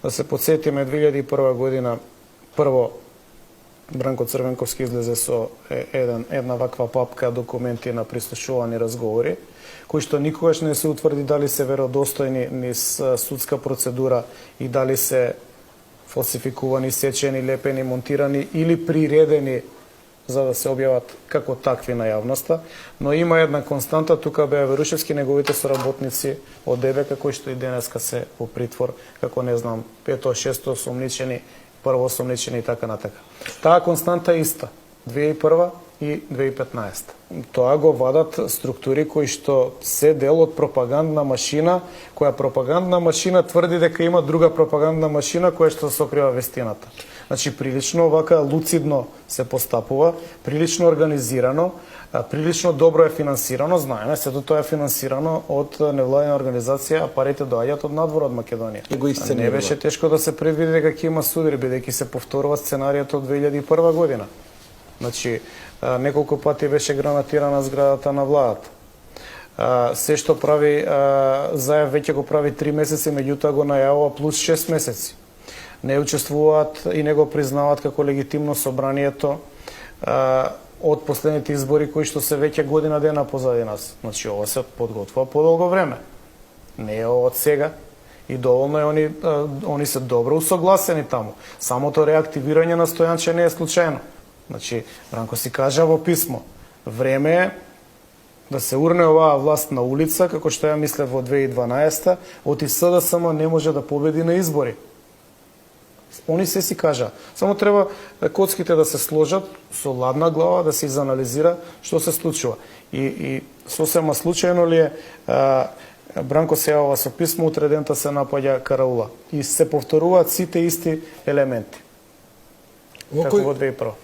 Да се подсетиме 2001 година, прво Бранко Црвенковски излезе со една ваква папка документи на прислушувани разговори, кои што никогаш не се утврди дали се веродостојни низ судска процедура и дали се фалсификувани, сечени, лепени, монтирани или приредени за да се објават како такви на јавноста, но има една константа, тука беа Верушевски неговите соработници од ДБК кои што и денеска се во притвор, како не знам, 5-6 осомничени, прво осомничени и така натака. Таа константа е иста, 2001 и 2015. Тоа го вадат структури кои што се дел од пропагандна машина, која пропагандна машина тврди дека има друга пропагандна машина која што сокрива вестината. Значи, прилично вака луцидно се постапува, прилично организирано, прилично добро е финансирано, знаеме, сето тоа е финансирано од невладина организација, а парите доаѓаат од надвор од Македонија. Не беше тешко да се предвиди дека ќе има судир, бидејќи се повторува сценаријата од 2001 година. Значи, неколку пати беше гранатирана зградата на владата. Се што прави Заев веќе го прави 3 месеци, меѓутоа го најавува плюс 6 месеци. Не учествуваат и не го признаваат како легитимно собранието од последните избори кои што се веќе година дена позади нас. Значи, ова се подготвува подолго време. Не е од сега. И доволно е они се добро усогласени таму. Самото реактивирање на Стојанче не е случајно. Значи, Бранко си кажа во писмо, време е да се урне оваа власт на улица, како што ја мислев во 2012, оти СДСМ не може да победи на избори. Они се си кажа. Само треба коцките да се сложат со ладна глава, да се изанализира што се случува. И сосема случајно ли е Бранко се јавува со писмо, утре дента се напаѓа караула. И се повторуваат сите исти елементи. Како во 2001.